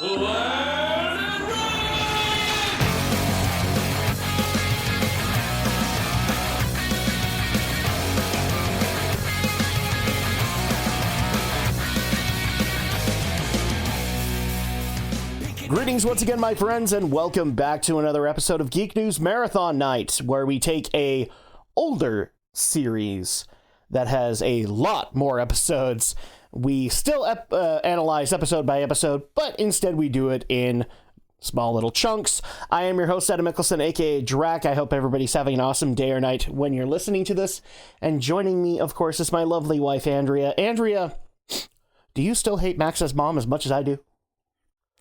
Greetings once again, my friends, and welcome back to another episode of Geek News Marathon Night, where we take a older series that has a lot more episodes. We still analyze episode by episode, but instead we do it in small little chunks. I am your host, Adam Mickelson, aka Drak. I hope everybody's having an awesome day or night when you're listening to this. And joining me, of course, is my lovely wife, Andrea. Andrea, do you still hate Max's mom as much as I do?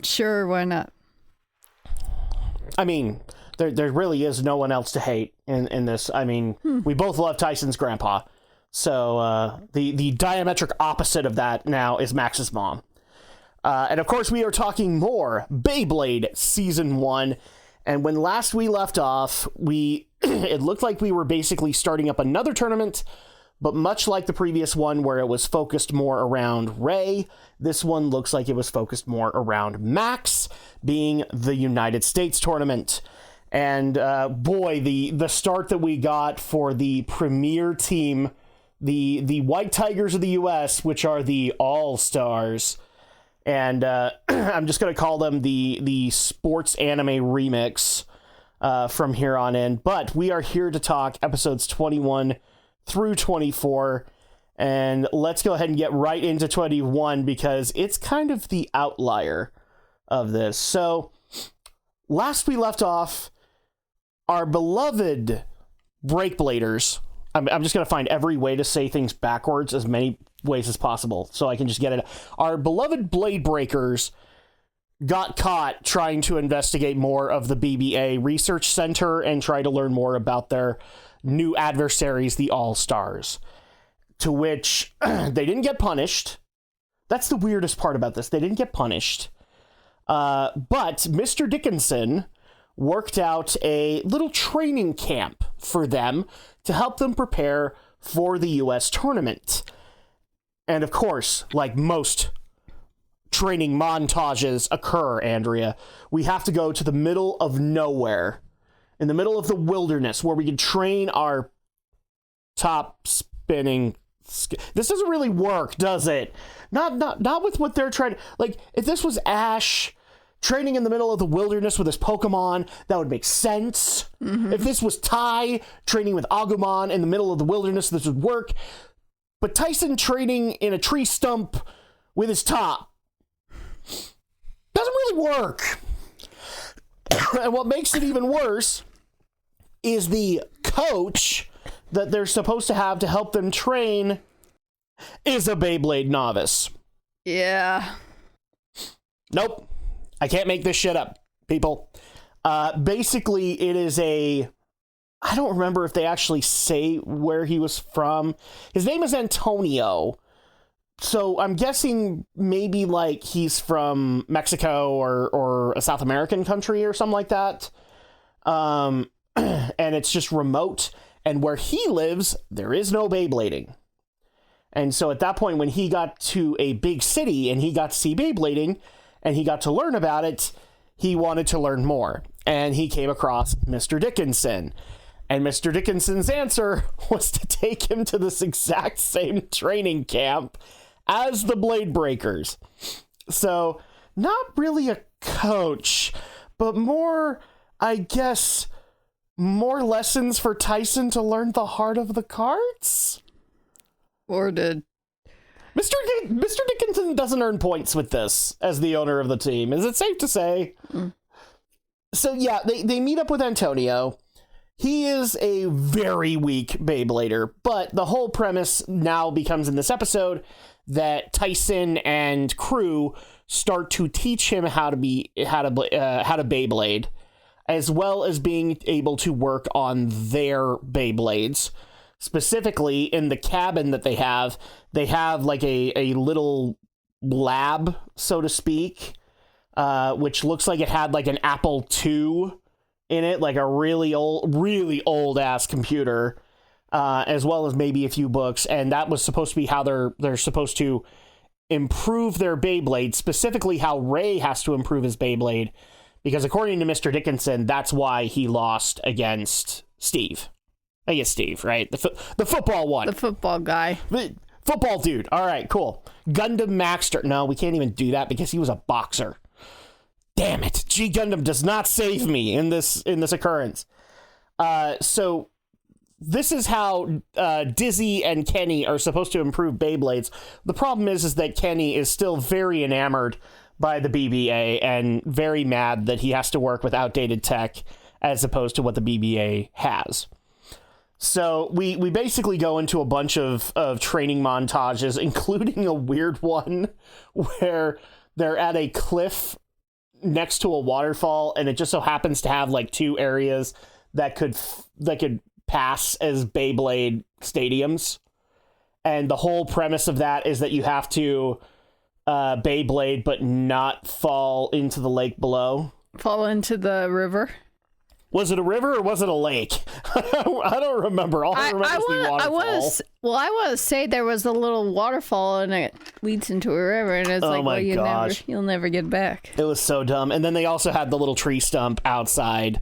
Sure, why not? I mean, there really is no one else to hate in this. I mean, we both love Tyson's grandpa. So the diametric opposite of that now is Max's mom. And of course, we are talking more Beyblade Season 1. And when last we left off, it looked like we were basically starting up another tournament. But much like the previous one where it was focused more around Ray, this one looks like it was focused more around Max, being the United States tournament. And boy, the start that we got for the premier team, the White Tigers of the US, which are the All-Stars. And I'm just going to call them the sports anime remix from here on in. But we are here to talk episodes 21 through 24, and let's go ahead and get right into 21 because it's kind of the outlier of this. So last we left off, our beloved Breakbladers, I'm just going to find every way to say things backwards, as many ways as possible, so I can just get it. Our beloved Blade Breakers got caught trying to investigate more of the BBA Research Center and try to learn more about their new adversaries, the All-Stars, to which they didn't get punished. That's the weirdest part about this. They didn't get punished. But Mr. Dickinson worked out a little training camp for them to help them prepare for the U.S. tournament. And of course, like most training montages occur, Andrea, we have to go to the middle of nowhere, in the middle of the wilderness, where we can train our top spinning. This doesn't really work, does it? Not with what they're trying to, like, if this was Ash training in the middle of the wilderness with his Pokemon, that would make sense. Mm-hmm. If this was Tai training with Agumon in the middle of the wilderness, this would work. But Tyson training in a tree stump with his top doesn't really work. And what makes it even worse is the coach that they're supposed to have to help them train is a Beyblade novice. Yeah. Nope. I can't make this shit up, people. Basically, it is I don't remember if they actually say where he was from. His name is Antonio. So I'm guessing maybe like he's from Mexico or a South American country or something like that. And it's just remote. And where he lives, there is no Beyblading. And so at that point, when he got to a big city and he got to see Beyblading and he got to learn about it, he wanted to learn more. And he came across Mr. Dickinson. And Mr. Dickinson's answer was to take him to this exact same training camp as the Blade Breakers. So, not really a coach, but more, I guess, more lessons for Tyson to learn the heart of the cards? Or did Mr. Dickinson doesn't earn points with this as the owner of the team. Is it safe to say? Mm. So, yeah, they meet up with Antonio. He is a very weak Beyblader, but the whole premise now becomes in this episode that Tyson and crew start to teach him how to Beyblade, as well as being able to work on their Beyblades. Specifically, in the cabin that they have like a little lab, so to speak, which looks like it had like an Apple II in it, like a really old ass computer, as well as maybe a few books. And that was supposed to be how they're supposed to improve their Beyblade, specifically how Ray has to improve his Beyblade, because according to Mr. Dickinson, that's why he lost against Steve. I guess Steve, right? The football one. The football guy. The football dude. All right, cool. Gundam Maxter. No, we can't even do that because he was a boxer. Damn it. G Gundam does not save me in this occurrence. So this is how Dizzy and Kenny are supposed to improve Beyblades. The problem is that Kenny is still very enamored by the BBA and very mad that he has to work with outdated tech as opposed to what the BBA has. So we basically go into a bunch of training montages, including a weird one where they're at a cliff next to a waterfall, and it just so happens to have like two areas that could pass as Beyblade stadiums. And the whole premise of that is that you have to Beyblade but not fall into the lake below. Fall into the river. Was it a river or was it a lake? I don't remember. All I remember is the waterfall. I want to say there was a little waterfall and it leads into a river, and it's like, well, you'll never get back. It was so dumb. And then they also had the little tree stump outside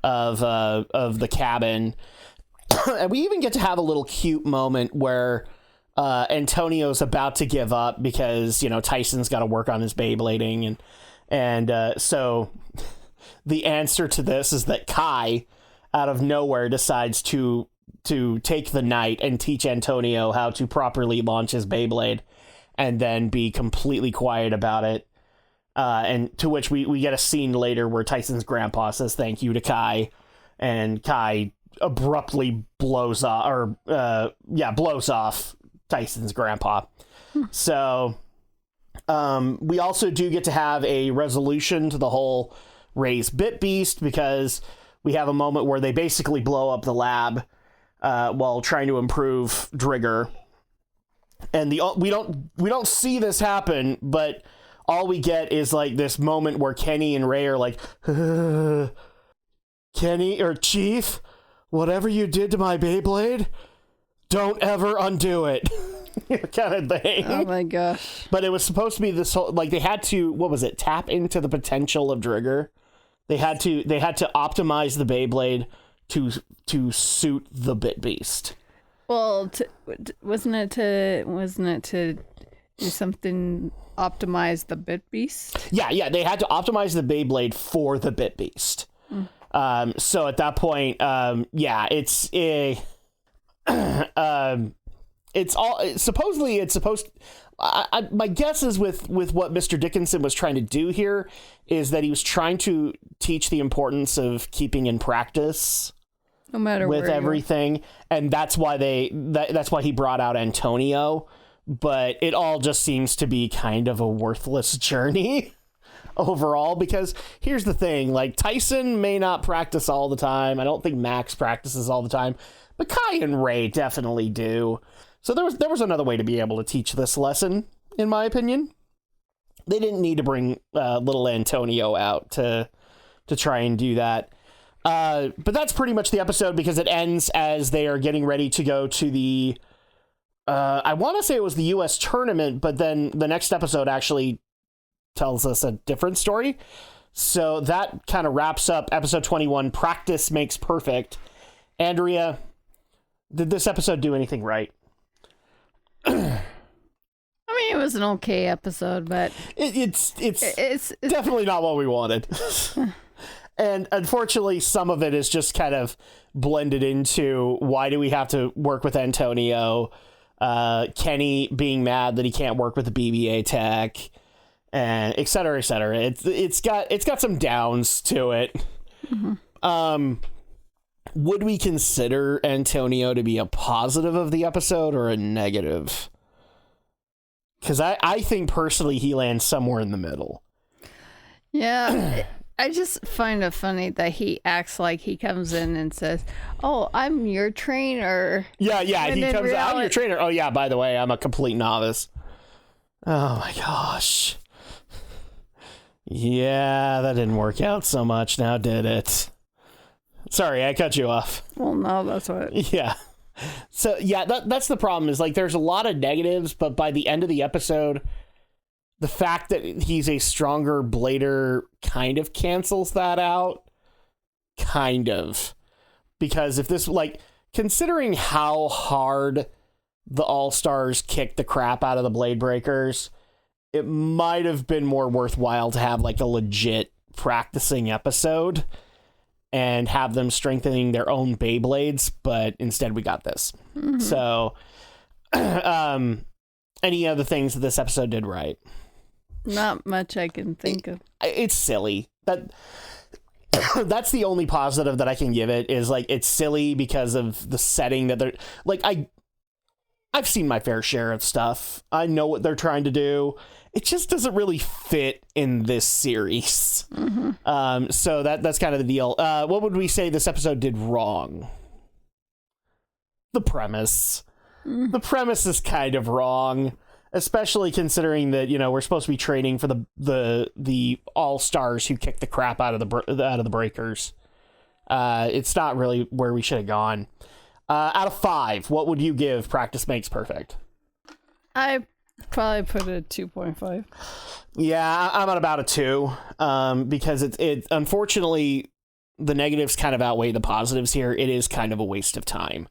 of the cabin. And we even get to have a little cute moment where Antonio's about to give up because, Tyson's got to work on his Beyblading, and so the answer to this is that Kai, out of nowhere, decides to take the night and teach Antonio how to properly launch his Beyblade, and then be completely quiet about it. And to which we get a scene later where Tyson's grandpa says thank you to Kai, and Kai abruptly blows off Tyson's grandpa. So we also do get to have a resolution to the whole Ray's Bit Beast, because we have a moment where they basically blow up the lab while trying to improve Drigger, and we don't see this happen, but all we get is like this moment where Kenny and Ray are like, Kenny or Chief, whatever you did to my Beyblade, don't ever undo it. Kind of thing. Oh my gosh. But it was supposed to be this whole, like, they had to, what was it, tap into the potential of Drigger. They had to optimize the Beyblade to suit the Bit Beast. Well, wasn't it to do something, optimize the Bit Beast? Yeah, they had to optimize the Beyblade for the Bit Beast. So at that point, my guess is with what Mr. Dickinson was trying to do here is that he was trying to teach the importance of keeping in practice, no matter with everything, and that's why that's why he brought out Antonio. But it all just seems to be kind of a worthless journey overall, because here's the thing, like, Tyson may not practice all the time. I don't think Max practices all the time, but Kai and Ray definitely do. So there was another way to be able to teach this lesson, in my opinion. They didn't need to bring little Antonio out to try and do that. But that's pretty much the episode, because it ends as they are getting ready to go to the I want to say it was the U.S. tournament, but then the next episode actually tells us a different story. So that kind of wraps up episode 21, Practice Makes Perfect. Andrea, did this episode do anything right? I mean, it was an okay episode, but it's definitely not what we wanted. And unfortunately, some of it is just kind of blended into why do we have to work with Antonio, Kenny being mad that he can't work with the BBA tech, and et cetera, et cetera. It's got some downs to it. Mm-hmm. Would we consider Antonio to be a positive of the episode or a negative? Because I think personally he lands somewhere in the middle. Yeah. I just find it funny that he acts like he comes in and says, "Oh, I'm your trainer." Yeah, and he comes out, "I'm your trainer." Oh yeah, by the way, I'm a complete novice. Oh my gosh. Yeah, that didn't work out so much now, did it? Sorry, I cut you off. Well, no, that's what. Yeah. So yeah, that's the problem. Is like there's a lot of negatives, but by the end of the episode, the fact that he's a stronger blader kind of cancels that out. Kind of. Because if this, like, considering how hard the All-Stars kicked the crap out of the Blade Breakers, it might have been more worthwhile to have, like, a legit practicing episode and have them strengthening their own Beyblades, but instead we got this. Mm-hmm. So, any other things that this episode did right? Not much I can think of. It's silly. That's the only positive that I can give it, is like it's silly because of the setting that they're like. I've seen my fair share of stuff. I know what they're trying to do. It just doesn't really fit in this series. Mm-hmm. So that's kind of the deal. What would we say this episode did wrong? The premise. Mm. The premise is kind of wrong. Especially considering that, you know, we're supposed to be training for the all-stars who kick the crap out of the breakers. It's not really where we should have gone. Out of 5, what would you give Practice Makes Perfect? I probably put it at 2.5. Yeah, I'm at about a 2. Because it unfortunately the negatives kind of outweigh the positives here. It is kind of a waste of time.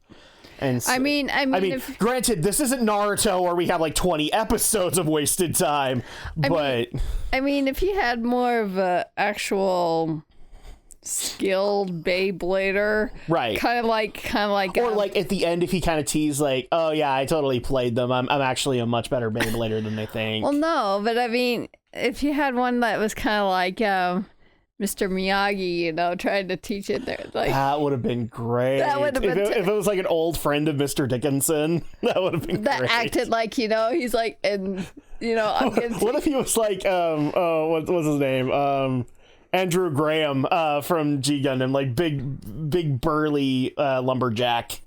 And so, I mean, granted, this isn't Naruto where we have like 20 episodes of wasted time, but if you had more of a actual skilled Beyblader, right? Kind of like, or like at the end, if he kind of teased like, "Oh yeah, I totally played them. I'm actually a much better Beyblader than they think." Well, no, but I mean, if you had one that was kind of like Mr. Miyagi, you know, trying to teach it there. Like, that would have been great. That would have been if it was like an old friend of Mr. Dickinson, that would have been great. That acted like, you know, he's like, and, you know, I'm gonna what if he was like, what was his name? Andrew Graham from G Gundam, like big burly lumberjack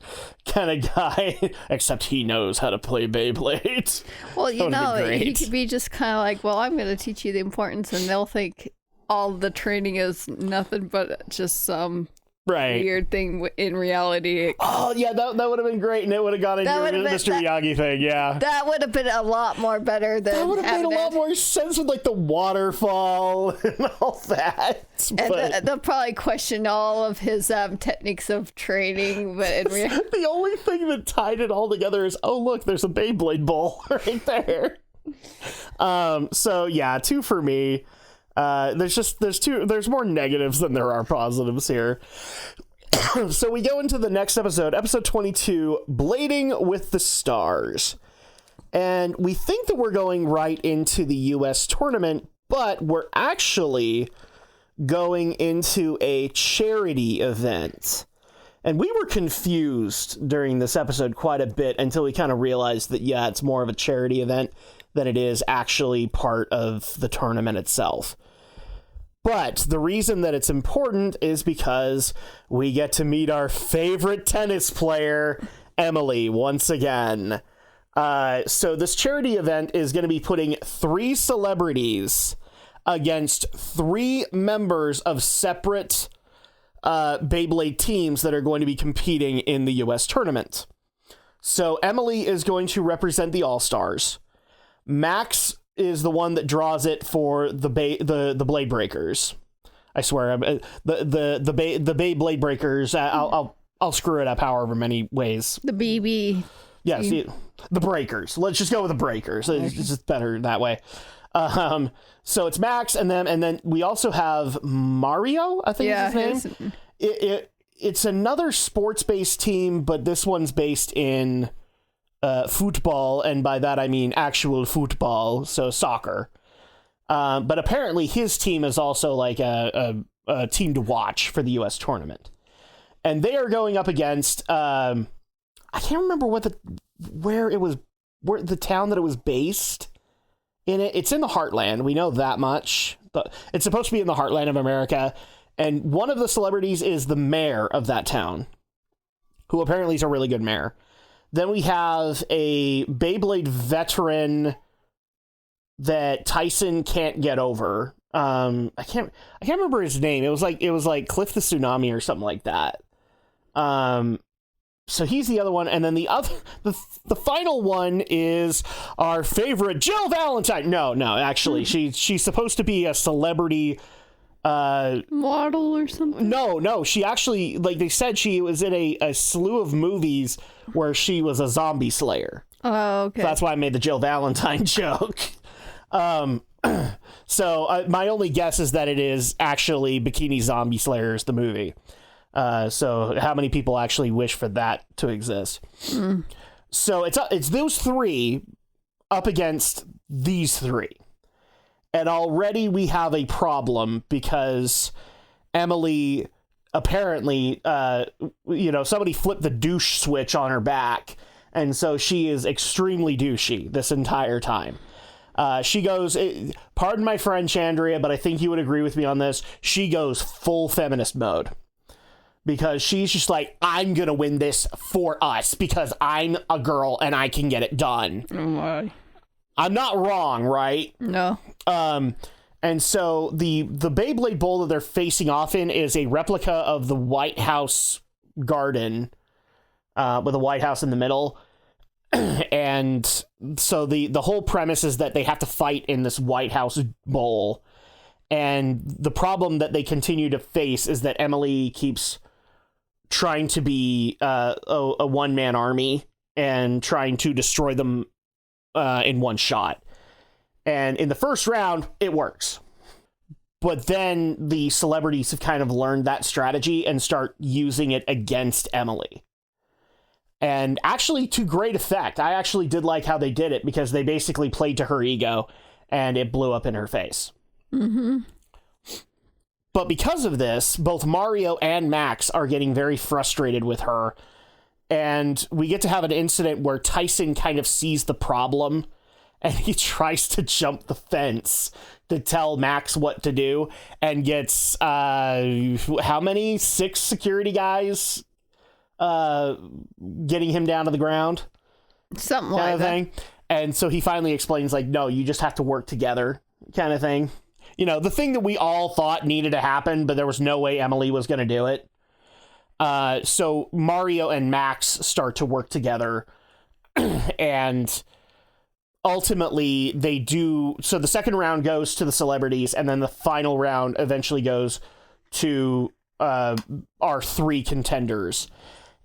kind of guy, except he knows how to play Beyblade. Well, you know, he could be just kind of like, well, I'm going to teach you the importance, and they'll think all the training is nothing but just some weird thing in reality. Oh, yeah, that would have been great, and it would have gone into your Mr. Miyagi thing, yeah. That would have been a lot more better than... That would have made a lot more sense with, like, the waterfall and all that. And they'll probably question all of his techniques of training, but in reality... The only thing that tied it all together is, oh, look, there's a Beyblade bowl right there. So, yeah, 2 for me. There's more negatives than there are positives here. So we go into the next episode 22, Blading with the Stars. And we think that we're going right into the US tournament, but we're actually going into a charity event. And we were confused during this episode quite a bit until we kind of realized that, yeah, it's more of a charity event than it is actually part of the tournament itself. But the reason that it's important is because we get to meet our favorite tennis player, Emily, once again. So this charity event is going to be putting 3 celebrities against 3 members of separate Beyblade teams that are going to be competing in the US tournament. So Emily is going to represent the All-Stars. Max is the one that draws it for the Blade Breakers. I swear, the Beyblade Breakers. I'll screw it up however many ways. The BB. Yes, the Breakers. Let's just go with the Breakers. It's just better that way. So it's Max, and then we also have Mario, I think is his name. It's another sports-based team, but this one's based in football, and by that I mean actual football, so soccer. But apparently his team is also like a team to watch for the U.S. tournament. And they are going up against, I can't remember where the town that it was based in. It's in the Heartland. We know that much. But it's supposed to be in the Heartland of America. And one of the celebrities is the mayor of that town, who apparently is a really good mayor. Then we have a Beyblade veteran that Tyson can't get over. I can't remember his name. It was like Cliff the Tsunami or something like that. So he's the other one, and then the final one is our favorite Jill Valentine. No, actually, she's supposed to be a celebrity model or something. No, she actually, like they said, she was in a slew of movies where she was a zombie slayer. Oh, okay. So that's why I made the Jill Valentine joke. So my only guess is that it is actually Bikini Zombie Slayers, the movie. So how many people actually wish for that to exist? So it's those three up against these three. And already we have a problem because Emily apparently, somebody flipped the douche switch on her back. And so she is extremely douchey this entire time. She goes, pardon my French, Andrea, but I think you would agree with me on this. She goes full feminist mode. Because she's just like, I'm going to win this for us because I'm a girl and I can get it done. Oh my. I'm not wrong, right? No. And so the Beyblade Bowl that they're facing off in is a replica of the White House garden with a White House in the middle. And so the whole premise is that they have to fight in this White House bowl. And the problem that they continue to face is that Emily keeps trying to be a one-man army and trying to destroy them in one shot. And in the first round, it works. But then the celebrities have kind of learned that strategy and start using it against Emily. And actually, to great effect. I actually did like how they did it because they basically played to her ego and it blew up in her face. Mm-hmm. But because of this, both Mario and Max are getting very frustrated with her. And we get to have an incident where Tyson kind of sees the problem and he tries to jump the fence to tell Max what to do and gets, how many? 6 security guys getting him down to the ground? Something like that. Thing. And so he finally explains, like, no, you just have to work together kind of thing. You know, the thing that we all thought needed to happen, but there was no way Emily was going to do it. So Mario and Max start to work together. And ultimately, they do. So the second round goes to the celebrities, and then the final round eventually goes to our 3 contenders.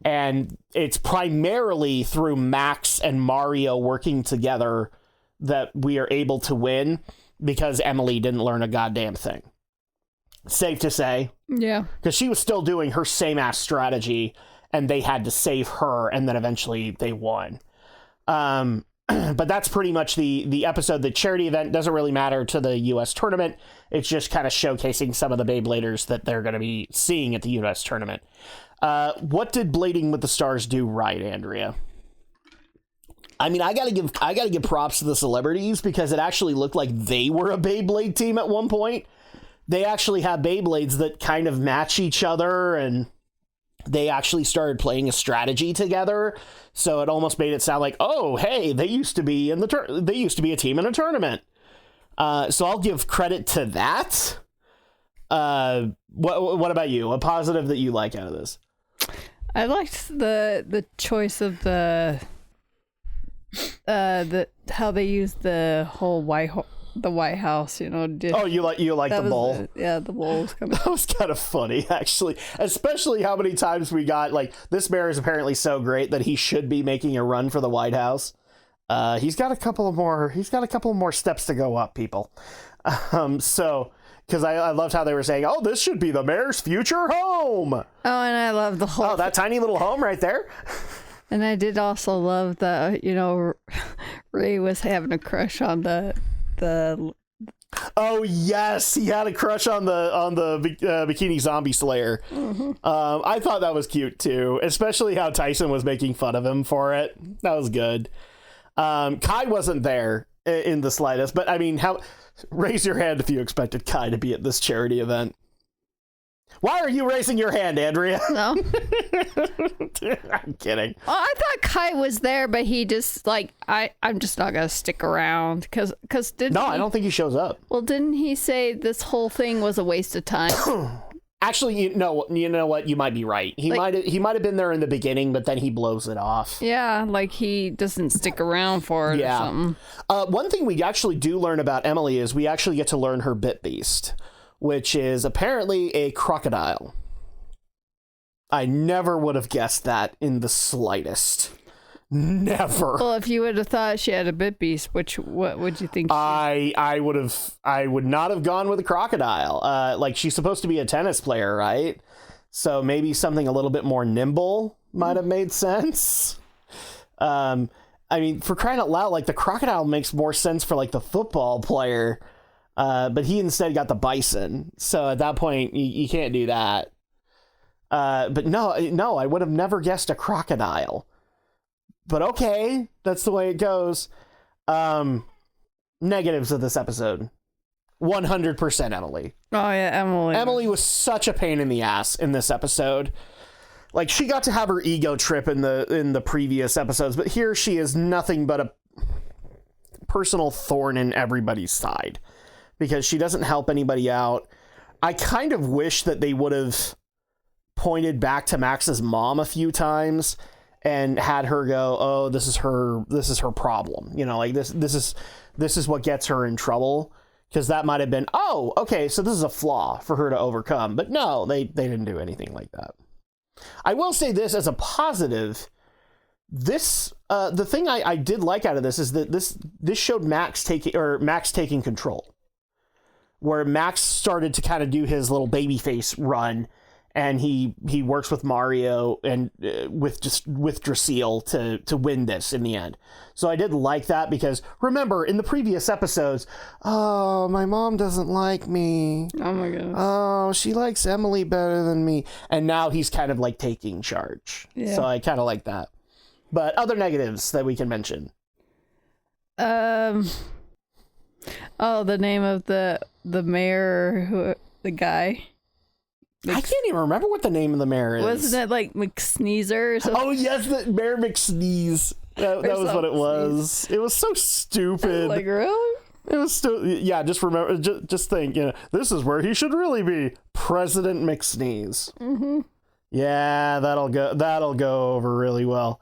And it's primarily through Max and Mario working together that we are able to win. Because Emily didn't learn a goddamn thing. Safe to say. Yeah. Because she was still doing her same-ass strategy, and they had to save her, and then eventually they won. But that's pretty much the episode. The charity event doesn't really matter to the U.S. tournament. It's just kind of showcasing some of the Beybladers that they're going to be seeing at the U.S. tournament. What did Blading with the Stars do right, Andrea? I mean, I gotta give props to the celebrities because it actually looked like they were a Beyblade team at one point. They actually have Beyblades that kind of match each other, and they actually started playing a strategy together. So it almost made it sound like, oh, hey, they used to be a team in a tournament. So I'll give credit to that. What about you? A positive that you like out of this? I liked the choice of the how they used the whole White House, you know. You like the bowl? The bowl was kind of... That was kind of funny, actually. Especially how many times we got, like, this mayor is apparently so great that he should be making a run for the White House. He's got a couple more steps to go up, people. So, because I loved how they were saying, oh, this should be the mayor's future home. Oh, and I love the whole... Oh, that tiny little home right there. And I did also love the, Ray was having a crush on the. Oh yes, he had a crush on the Bikini Zombie Slayer. Mm-hmm. I thought that was cute too, especially how Tyson was making fun of him for it. That was good. Kai wasn't there in the slightest, but I mean, raise your hand if you expected Kai to be at this charity event. Why are you raising your hand, Andrea? No. I'm kidding. Well, I thought Kai was there, but he just, I'm just not going to stick around. Because I don't think he shows up. Well, didn't he say this whole thing was a waste of time? Actually, you know what? You might be right. He might have been there in the beginning, but then he blows it off. Yeah, like he doesn't stick around for it or something. One thing we actually do learn about Emily is we actually get to learn her bit beast, which is apparently a crocodile. I never would have guessed that in the slightest. Never. Well, if you would have thought she had a bit beast, what would you think? I would not have gone with a crocodile. Like, she's supposed to be a tennis player, right? So maybe something a little bit more nimble might have made sense. I mean, for crying out loud, like, the crocodile makes more sense for like the football player, but he instead got the bison. So at that point, you can't do that. But no, I would have never guessed a crocodile. But okay, that's the way it goes. Negatives of this episode. 100% Emily. Oh yeah, Emily. Emily was such a pain in the ass in this episode. Like, she got to have her ego trip in the previous episodes, but here she is nothing but a personal thorn in everybody's side because she doesn't help anybody out. I kind of wish that they would have pointed back to Max's mom a few times and had her go, oh, this is her problem. You know, like this is what gets her in trouble. Because that might have been, oh, okay, so this is a flaw for her to overcome. But no, they didn't do anything like that. I will say this as a positive. This the thing I did like out of this is that this showed Max taking control. Where Max started to kind of do his little baby face run. And he works with Mario and with Dracil to win this in the end. So I did like that because, remember, in the previous episodes, oh, my mom doesn't like me. Oh, my goodness. Oh, she likes Emily better than me. And now he's kind of like taking charge. Yeah. So I kind of like that. But other negatives that we can mention. Oh, the name of the mayor, the guy. I can't even remember what the name of the mayor is. Wasn't it like McSneezer or something? Oh, yes, the Mayor McSneeze. That was what it was. It was so stupid. Like, really? It was still, yeah, just remember, just think, this is where he should really be. President McSneeze. Mm-hmm. Yeah, that'll go over really well.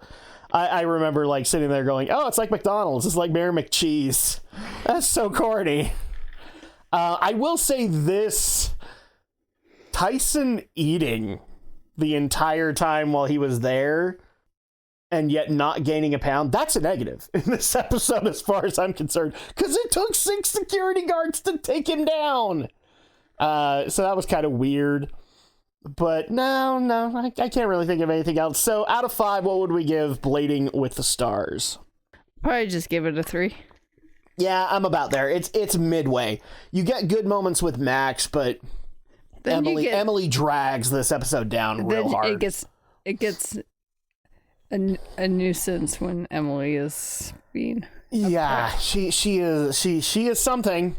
I remember, like, sitting there going, oh, it's like McDonald's. It's like Mayor McCheese. That's so corny. I will say this. Tyson eating the entire time while he was there and yet not gaining a pound, that's a negative in this episode as far as I'm concerned, because it took 6 security guards to take him down. So that was kind of weird. But no, I can't really think of anything else. So out of 5, what would we give Blading with the Stars? Probably just give it a 3. Yeah, I'm about there. It's midway. You get good moments with Max, but Emily drags this episode down real hard. It gets a nuisance when Emily is being. Yeah, she is something.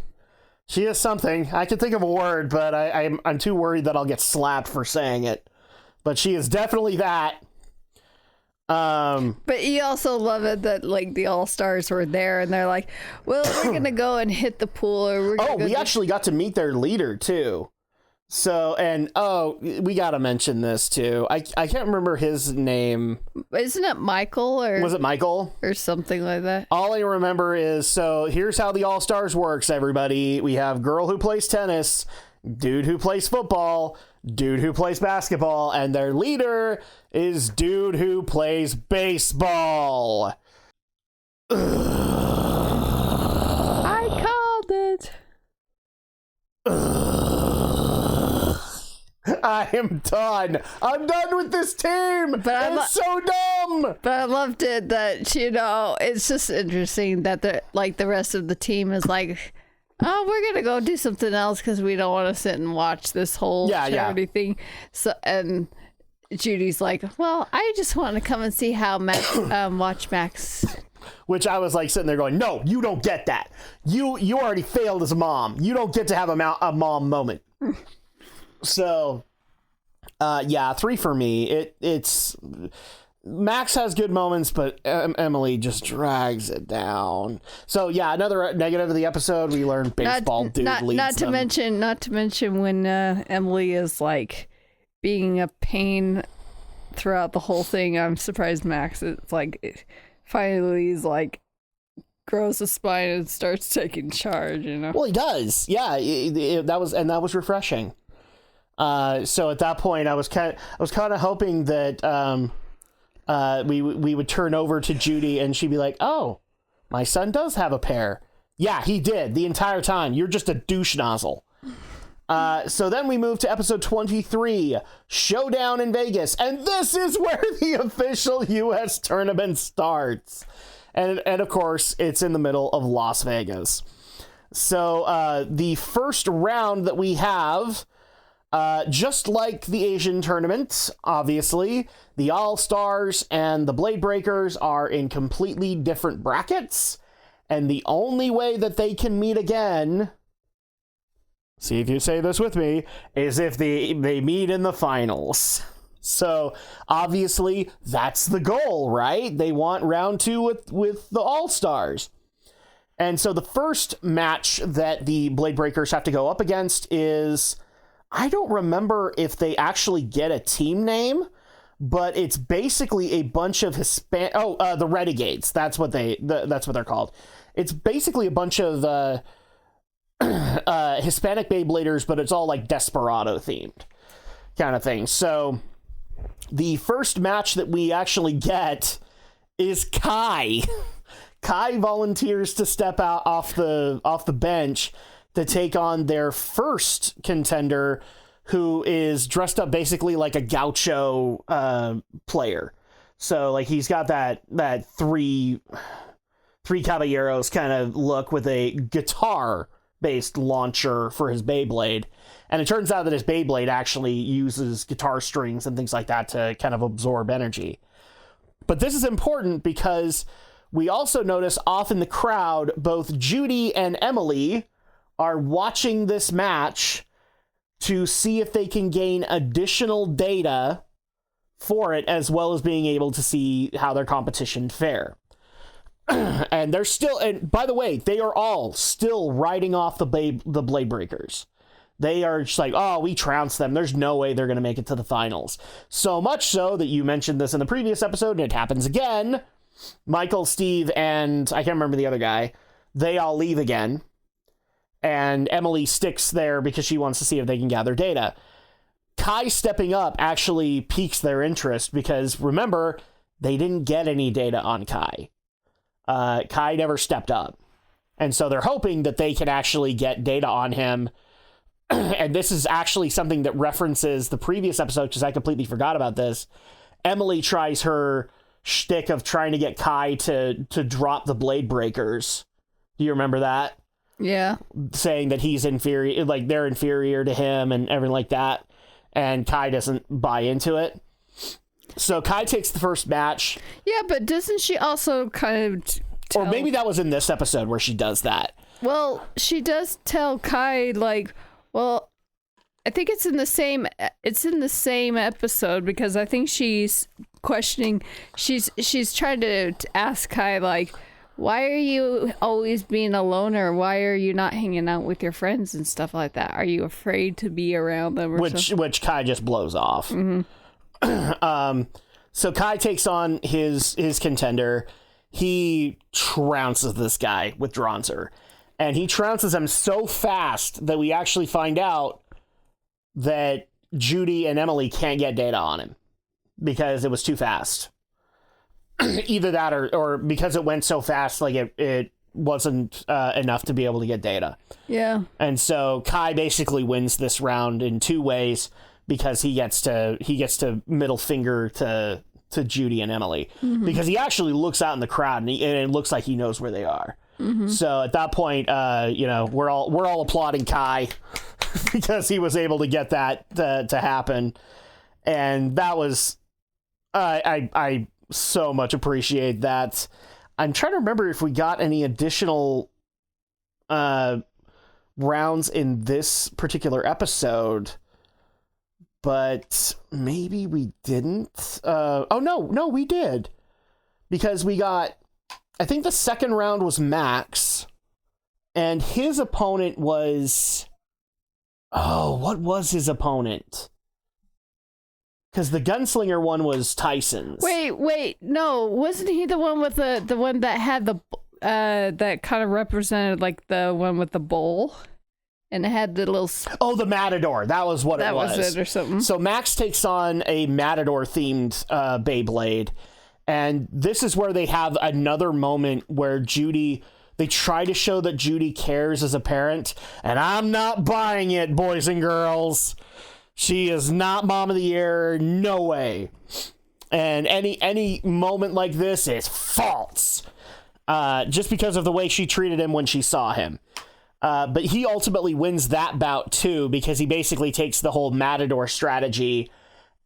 She is something. I can think of a word, but I'm too worried that I'll get slapped for saying it. But she is definitely that. But you also love it that like the All-Stars were there and they're like, well, we're gonna go and hit the pool, or we actually got to meet their leader too. So, and we gotta mention this too. I can't remember his name. Isn't it Michael, or was it Michael or something like that? All I remember is, so here's how the All-Stars works, everybody. We have girl who plays tennis, dude who plays football, dude who plays basketball, and their leader is dude who plays baseball. I called it. I am done. I'm done with this team. It's so dumb. But I loved it that, it's just interesting that the rest of the team is like, oh, we're going to go do something else because we don't want to sit and watch this whole charity thing. So, and Judy's like, well, I just want to come and see how Max, watch Max. Which I was like sitting there going, no, you don't get that. You already failed as a mom. You don't get to have a mom moment. So, 3 for me. It's Max has good moments, but Emily just drags it down. So yeah, another negative of the episode. We learned baseball leads not to them. mention when Emily is like being a pain throughout the whole thing. I'm surprised Max is like finally he's like grows a spine and starts taking charge. Well, he does. Yeah, that was refreshing. So at that point, I was kind of hoping that we would turn over to Judy and she'd be like, "Oh, my son does have a pair." Yeah, he did the entire time. You're just a douche nozzle. So then we move to episode 23, Showdown in Vegas, and this is where the official U.S. tournament starts. And of course, it's in the middle of Las Vegas. So the first round that we have. Just like the Asian tournament, obviously, the All-Stars and the Blade Breakers are in completely different brackets, and the only way that they can meet again, see if you say this with me, is if they meet in the finals. So, obviously, that's the goal, right? They want round 2 with the All-Stars. And so the first match that the Blade Breakers have to go up against is... I don't remember if they actually get a team name, but it's basically a bunch of the Renegades. That's what they're called. It's basically a bunch of Hispanic Beybladers, but it's all like Desperado themed kind of thing. So the first match that we actually get is Kai. Kai volunteers to step out off the bench to take on their first contender, who is dressed up basically like a gaucho player. So like he's got that three caballeros kind of look with a guitar-based launcher for his Beyblade. And it turns out that his Beyblade actually uses guitar strings and things like that to kind of absorb energy. But this is important because we also notice off in the crowd, both Judy and Emily are watching this match to see if they can gain additional data for it, as well as being able to see how their competition fare. And they're still, and by the way, they are all still riding off the Blade Breakers. They are just like, oh, we trounced them. There's no way they're going to make it to the finals. So much so that you mentioned this in the previous episode, and it happens again. Michael, Steve, and I can't remember the other guy. They all leave again. And Emily sticks there because she wants to see if they can gather data. Kai stepping up actually piques their interest because, remember, they didn't get any data on Kai. Kai never stepped up. And so they're hoping that they can actually get data on him. And this is actually something that references the previous episode, because I completely forgot about this. Emily tries her shtick of trying to get Kai to drop the Blade Breakers. Do you remember that? Yeah. Saying that he's inferior, like they're inferior to him and everything like that. And Kai doesn't buy into it. So Kai takes the first match. Yeah, but doesn't she also kind of or maybe that was in this episode where she does that. Well, she does tell Kai, like, well, I think it's in the same episode, because I think she's questioning, she's trying to ask Kai, like, why are you always being a loner? Why are you not hanging out with your friends and stuff like that? Are you afraid to be around them? Which Kai just blows off. Mm-hmm. So Kai takes on his contender. He trounces this guy with Dronzer. And he trounces him so fast that we actually find out that Judy and Emily can't get data on him because it was too fast. Either that or because it went so fast, like it wasn't enough to be able to get data. Yeah. And so Kai basically wins this round in two ways because he gets to middle finger to Judy and Emily, mm-hmm. because he actually looks out in the crowd and it looks like he knows where they are. Mm-hmm. So at that point, we're all applauding Kai because he was able to get that to happen, and that was I so much appreciate that. I'm trying to remember if we got any additional rounds in this particular episode, but maybe we didn't. No, we did. Because we got, I think the second round was Max, and his opponent was, what was his opponent? Because the gunslinger one was Tyson's. Wait, no, wasn't he the one with the one that had the that kind of represented like the one with the bowl, and it had the little. The Matador. That was what it was. That was it or something. So Max takes on a Matador themed Beyblade, and this is where they have another moment where Judy. They try to show that Judy cares as a parent, and I'm not buying it, boys and girls. She is not Mom of the Year, no way. And any moment like this is false, just because of the way she treated him when she saw him. But he ultimately wins that bout too, because he basically takes the whole Matador strategy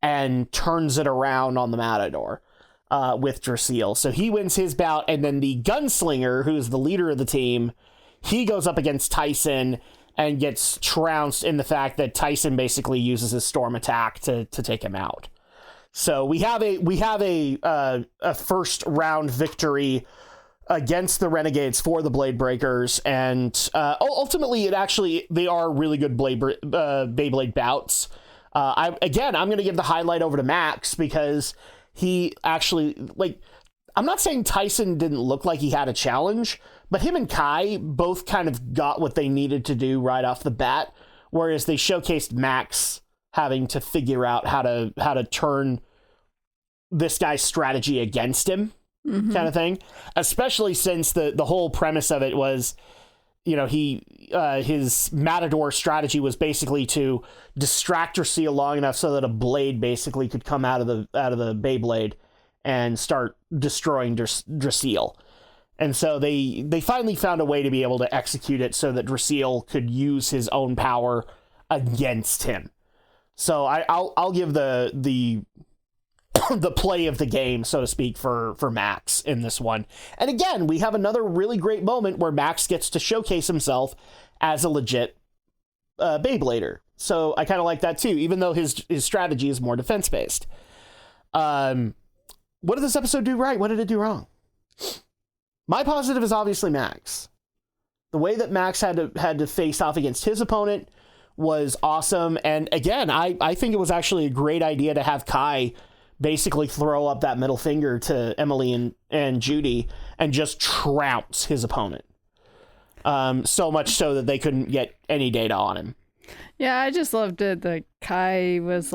and turns it around on the Matador. With Dracil. So he wins his bout, and then the gunslinger, who's the leader of the team, he goes up against Tyson and gets trounced in the fact that Tyson basically uses his storm attack to take him out. So we have a first round victory against the Renegades for the Blade Breakers, and ultimately they are really good Beyblade bouts. I'm going to give the highlight over to Max, because he actually, I'm not saying Tyson didn't look like he had a challenge, but him and Kai both kind of got what they needed to do right off the bat, whereas they showcased Max having to figure out how to turn this guy's strategy against him, kind of thing. Especially since the whole premise of it was, his Matador strategy was basically to distract Dracil long enough so that a blade basically could come out of the Beyblade and start destroying Dracil. And so they finally found a way to be able to execute it so that Dracil could use his own power against him. So I'll give the the play of the game, so to speak, for Max in this one. And again, we have another really great moment where Max gets to showcase himself as a legit Beyblader. So I kind of like that too, even though his strategy is more defense-based. What did this episode do right? What did it do wrong? My positive is obviously Max. The way that Max had to face off against his opponent was awesome. And again, I think it was actually a great idea to have Kai basically throw up that middle finger to Emily and Judy and just trounce his opponent. So much so that they couldn't get any data on him. Yeah, I just loved it that Kai was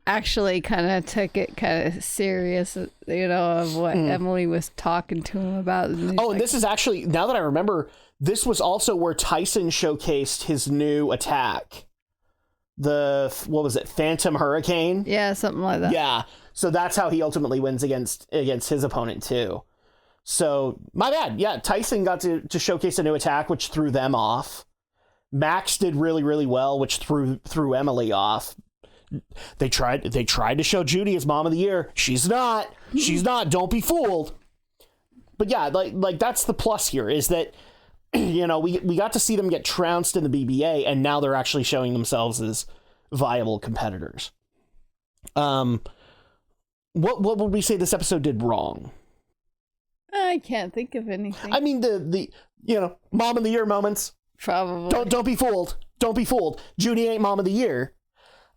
actually kind of took it kind of serious, of what Emily was talking to him about. And this is actually, now that I remember, this was also where Tyson showcased his new attack. What was it? Phantom Hurricane? Yeah, something like that. Yeah. So that's how he ultimately wins against his opponent too. So my bad. Yeah. Tyson got to showcase a new attack, which threw them off. Max did really, really well, which threw Emily off. They tried to show Judy as Mom of the Year. She's not. She's not. Don't be fooled. But yeah, like that's the plus here, is that we got to see them get trounced in the BBA, and now they're actually showing themselves as viable competitors. What would we say this episode did wrong? I can't think of anything. I mean, the Mom of the Year moments. Probably. Don't be fooled. Don't be fooled. Judy ain't Mom of the Year.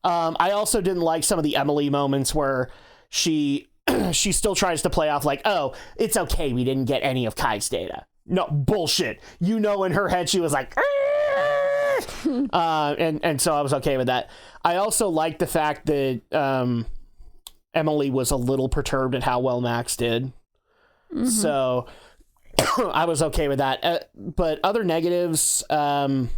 I also didn't like some of the Emily moments where she still tries to play off like, oh, it's okay, we didn't get any of Kai's data. No, bullshit. In her head she was like, and so I was okay with that. I also liked the fact that Emily was a little perturbed at how well Max did. Mm-hmm. So I was okay with that. But other negatives, not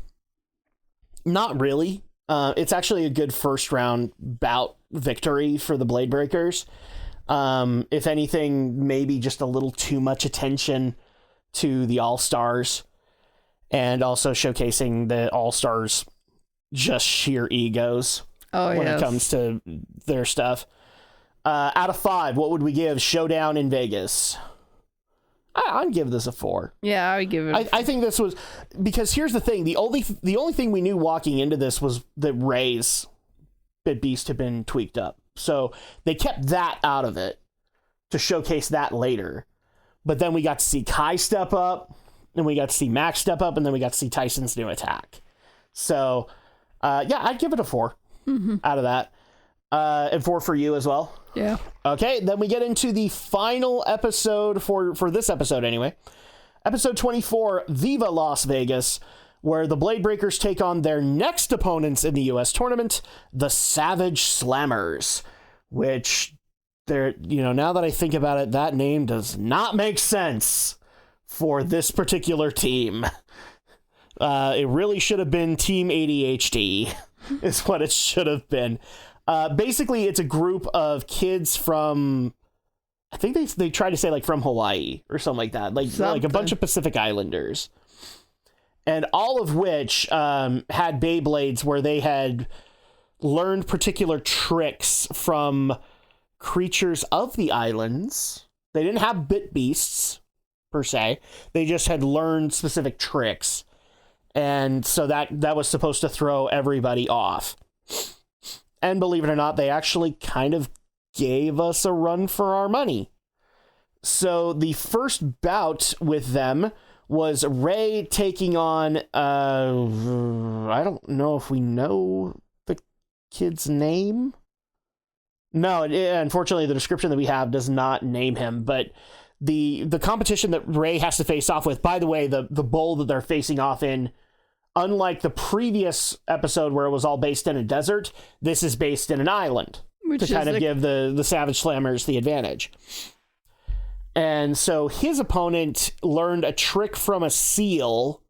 really. It's actually a good first round bout victory for the Blade Breakers. If anything, maybe just a little too much attention to the All-Stars, and also showcasing the All-Stars just sheer egos when it comes to their stuff. Out of 5, what would we give Showdown in Vegas? I'd give this a 4. Yeah, I would give it. I think this was, because here's the thing: the only thing we knew walking into this was that Ray's bit beast had been tweaked up. So they kept that out of it to showcase that later. But then we got to see Kai step up, and we got to see Max step up, and then we got to see Tyson's new attack. So, I'd give it a 4 out of that. And 4 for you as well? Yeah. Okay, then we get into the final episode for this episode anyway. Episode 24, Viva Las Vegas, where the Blade Breakers take on their next opponents in the U.S. tournament, the Savage Slammers, which, now that I think about it, that name does not make sense for this particular team. It really should have been Team ADHD, is what it should have been. Basically, it's a group of kids from, I think they try to say like from Hawaii or something like that, like a bunch of Pacific Islanders, and all of which had Beyblades where they had learned particular tricks from creatures of the islands. They didn't have bit beasts per se. They just had learned specific tricks, and so that was supposed to throw everybody off. And believe it or not, they actually kind of gave us a run for our money. So the first bout with them was Ray taking on, I don't know if we know the kid's name. No, unfortunately, the description that we have does not name him, but the competition that Ray has to face off with, by the way, the bowl that they're facing off in, unlike the previous episode where it was all based in a desert, this is based in an island to kind of give the Savage Slammers the advantage. And so his opponent learned a trick from a seal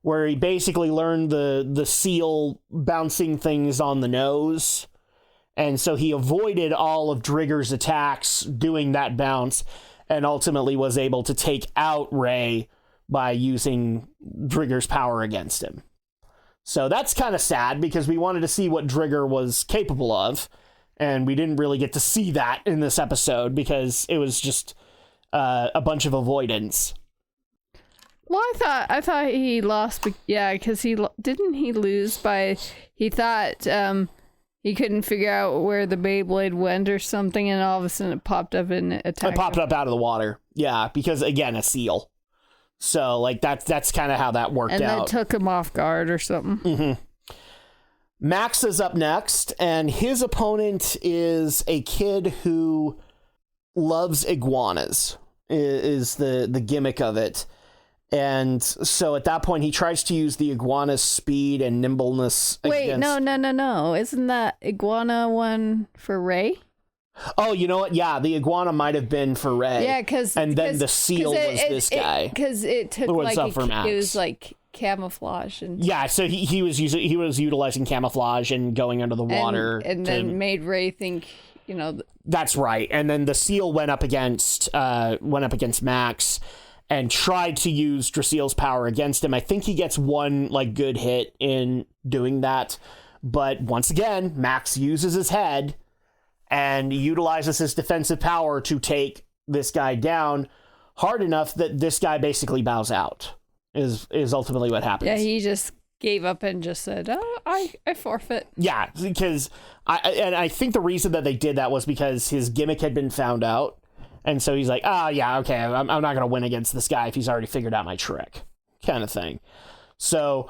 where he basically learned the seal bouncing things on the nose. And so he avoided all of Drigger's attacks doing that bounce and ultimately was able to take out Ray by using Drigger's power against him. So that's kind of sad because we wanted to see what Drigger was capable of, and we didn't really get to see that in this episode because it was just a bunch of avoidance. Well, I thought he lost, because he lose by, he thought he couldn't figure out where the Beyblade went or something, and all of a sudden it popped up and attacked It popped up out of the water, yeah, because again, a seal. So, like, that's kind of how that worked out. And that took him off guard or something. Mm-hmm. Max is up next, and his opponent is a kid who loves iguanas, is the gimmick of it. And so at that point, he tries to use the iguana's speed and nimbleness against... No. Isn't that iguana one for Ray? Oh, you know what? Yeah, the iguana might have been for Ray. Yeah, and then the seal was this guy. Because it took it was like camouflage and so he was utilizing camouflage and going under the water and then made Ray think, That's right. And then the seal went up against Max and tried to use Draseel's power against him. I think he gets one good hit in doing that, but once again, Max uses his head and utilizes his defensive power to take this guy down hard enough that this guy basically bows out, is ultimately what happens. Yeah, he just gave up and just said, I forfeit. Yeah, because I think the reason that they did that was because his gimmick had been found out, and so he's like, okay, I'm not going to win against this guy if he's already figured out my trick, kind of thing. So...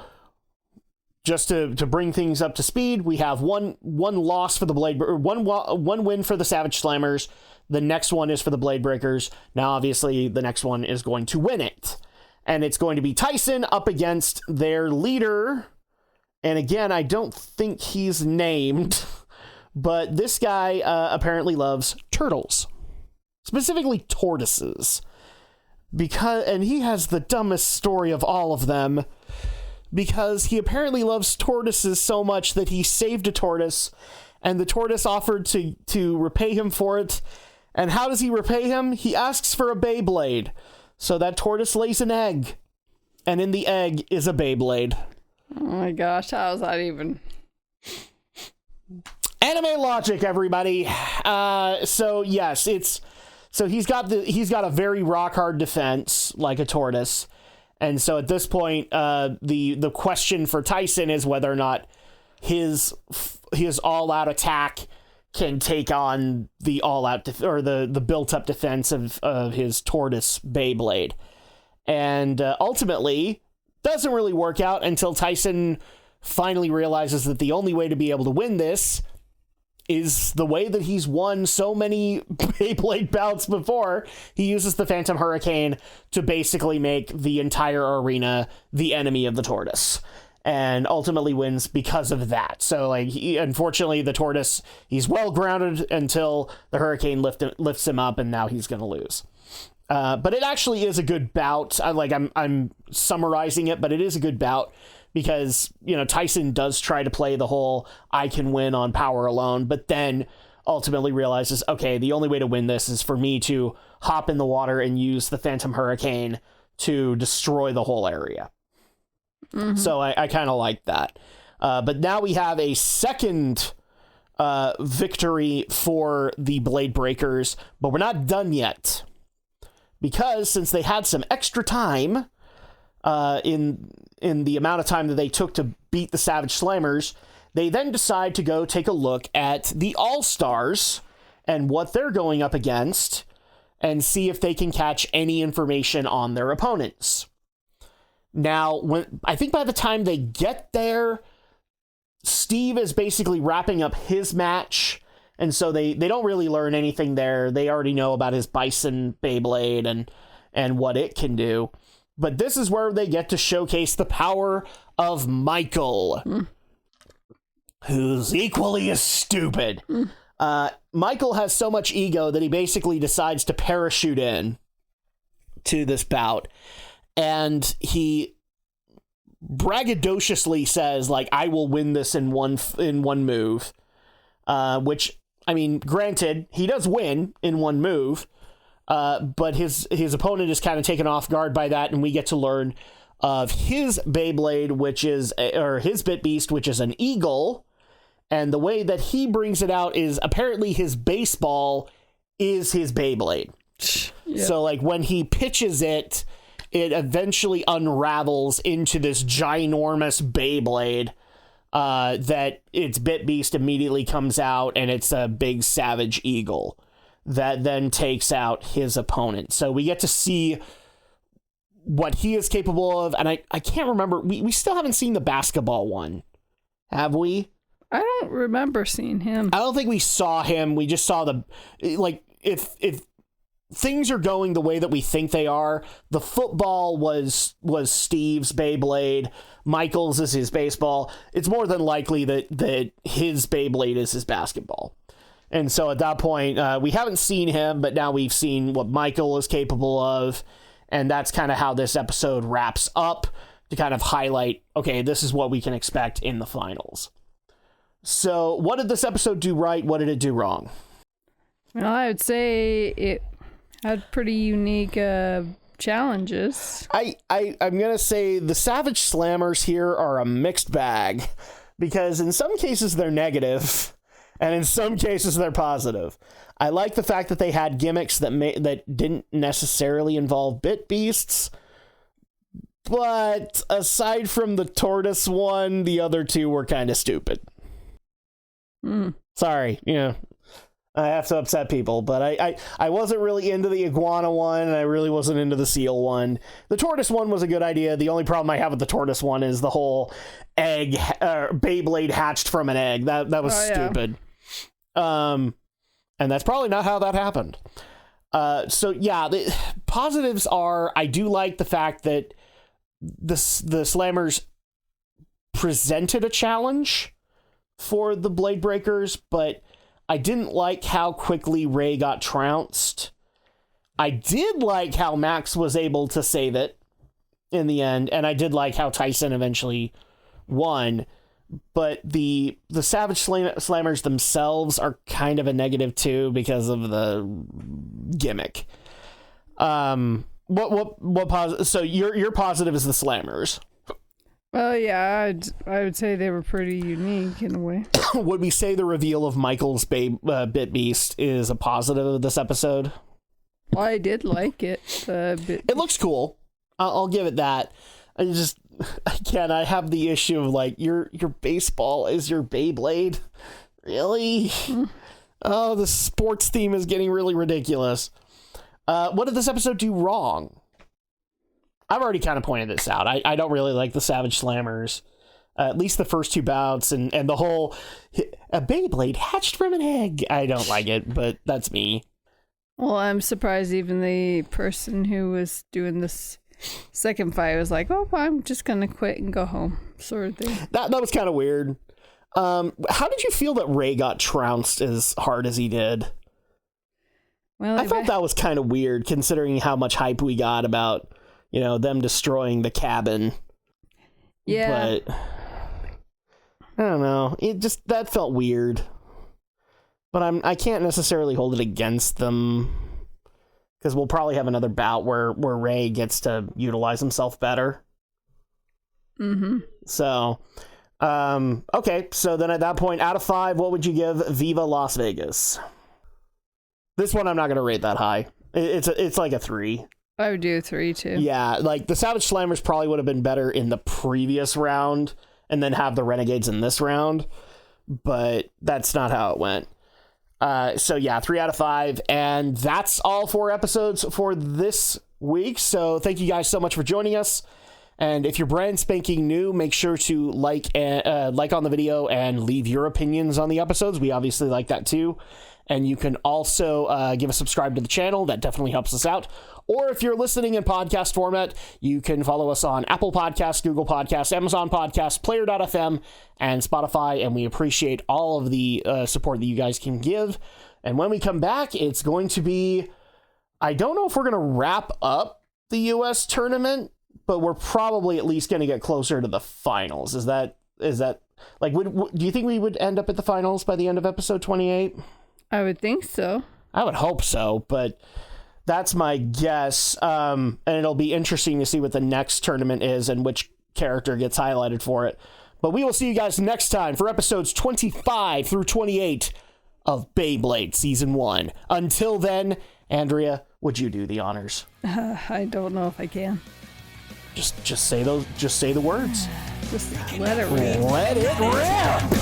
just to bring things up to speed, we have one loss for the one win for the Savage Slammers. The next one is for the Blade Breakers. Now, obviously, the next one is going to win it. And it's going to be Tyson up against their leader. And again, I don't think he's named, but this guy apparently loves turtles. Specifically tortoises. And he has the dumbest story of all of them. Because he apparently loves tortoises so much that he saved a tortoise, and the tortoise offered to repay him for it. And how does he repay him? He asks for a Beyblade. So that tortoise lays an egg, and in the egg is a Beyblade. Oh my gosh, how is that even? Anime logic, everybody. So yes, he's got a very rock hard defense like a tortoise. And so at this point, the question for Tyson is whether or not his all-out attack can take on the all-out the built-up defense of his tortoise Beyblade. And ultimately, doesn't really work out until Tyson finally realizes that the only way to be able to win this is the way that he's won so many Beyblade bouts before. He uses the Phantom Hurricane to basically make the entire arena the enemy of the tortoise, and ultimately wins because of that. So, like, unfortunately, the tortoise, he's well grounded until the Hurricane lifts him up, and now he's going to lose. But it actually is a good bout. I'm summarizing it, but it is a good bout because, you know, Tyson does try to play the whole I can win on power alone, but then ultimately realizes, okay, the only way to win this is for me to hop in the water and use the Phantom Hurricane to destroy the whole area. Mm-hmm. So I kind of like that. But now we have a second victory for the Blade Breakers, but we're not done yet. Because since they had some extra time in the amount of time that they took to beat the Savage Slammers, they then decide to go take a look at the All-Stars and what they're going up against and see if they can catch any information on their opponents. Now, I think by the time they get there, Steve is basically wrapping up his match, and so they don't really learn anything there. They already know about his Bison Beyblade and what it can do. But this is where they get to showcase the power of Michael, who's equally as stupid. Michael has so much ego that he basically decides to parachute in to this bout. And he braggadociously says, like, I will win this in one move. Which, I mean, granted, he does win in one move. But his opponent is kind of taken off guard by that, and we get to learn of his Beyblade, his Bit Beast, which is an eagle. And the way that he brings it out is apparently his baseball is his Beyblade. Yep. So, like, when he pitches it, it eventually unravels into this ginormous Beyblade. That its Bit Beast immediately comes out, and it's a big savage eagle that then takes out his opponent. So we get to see what he is capable of, and I can't remember, we still haven't seen the basketball one, have we? I don't remember seeing him. I don't think we saw him. We just saw if things are going the way that we think they are, the football was Steve's Beyblade, Michael's is his baseball. It's more than likely that his Beyblade is his basketball. And so at that point, we haven't seen him, but now we've seen what Michael is capable of. And that's kind of how this episode wraps up, to kind of highlight, okay, this is what we can expect in the finals. So what did this episode do right? What did it do wrong? Well, I would say it had pretty unique challenges. I'm going to say the Savage Slammers here are a mixed bag, because in some cases they're negative, and in some cases they're positive. I like the fact that they had gimmicks that didn't necessarily involve Bit Beasts, but aside from the tortoise one, the other two were kind of stupid. Sorry, I have to upset people, but I wasn't really into the iguana one, and I really wasn't into the seal one. The tortoise one was a good idea. The only problem I have with the tortoise one is the whole egg, Beyblade hatched from an egg. That was stupid. And that's probably not how that happened. So yeah, the positives are, I do like the fact that the Slammers presented a challenge for the Blade Breakers, but I didn't like how quickly Ray got trounced. I did like how Max was able to save it in the end, and I did like how Tyson eventually won. But the Savage Slammers themselves are kind of a negative too, because of the gimmick. So your positive is the Slammers. Well, yeah, I would say they were pretty unique in a way. Would we say the reveal of Michael's Bit Beast is a positive of this episode? Well, I did like it. It looks cool. I'll give it that. I just, again, I have the issue of like your baseball is your Beyblade. Really? Oh, the sports theme is getting really ridiculous. What did this episode do wrong? I've already kind of pointed this out. I don't really like the Savage Slammers. At least the first two bouts and the whole a Beyblade hatched from an egg. I don't like it, but that's me. Well, I'm surprised even the person who was doing this second fight was like, oh, I'm just going to quit and go home, sort of thing. That was kind of weird. How did you feel that Ray got trounced as hard as he did? Well, I thought that was kind of weird considering how much hype we got about, them destroying the cabin. Yeah. But I don't know. That felt weird. But I can't necessarily hold it against them because we'll probably have another bout where Ray gets to utilize himself better. Mm-hmm. So, okay. So then at that point, out of 5, what would you give Viva Las Vegas? This one I'm not going to rate that high. It's like a 3. I would do a 3 too. Yeah, like the Savage Slammers probably would have been better in the previous round and then have the Renegades in this round, but that's not how it went. So yeah, 3 out of 5, and that's all 4 episodes for this week. So thank you guys so much for joining us. And if you're brand spanking new, make sure to like on the video and leave your opinions on the episodes. We obviously like that too. And you can also give a subscribe to the channel. That definitely helps us out. Or if you're listening in podcast format, you can follow us on Apple Podcasts, Google Podcasts, Amazon Podcasts, Player.fm, and Spotify. And we appreciate all of the support that you guys can give. And when we come back, it's going to be... I don't know if we're going to wrap up the U.S. tournament, but we're probably at least going to get closer to the finals. Is that like, do you think we would end up at the finals by the end of episode 28? I would think so. I would hope so, but that's my guess. And it'll be interesting to see what the next tournament is and which character gets highlighted for it. But we will see you guys next time for episodes 25 through 28 of Beyblade Season 1. Until then, Andrea, would you do the honors? I don't know if I can. Just say the words. Just let it rip. Let it rip.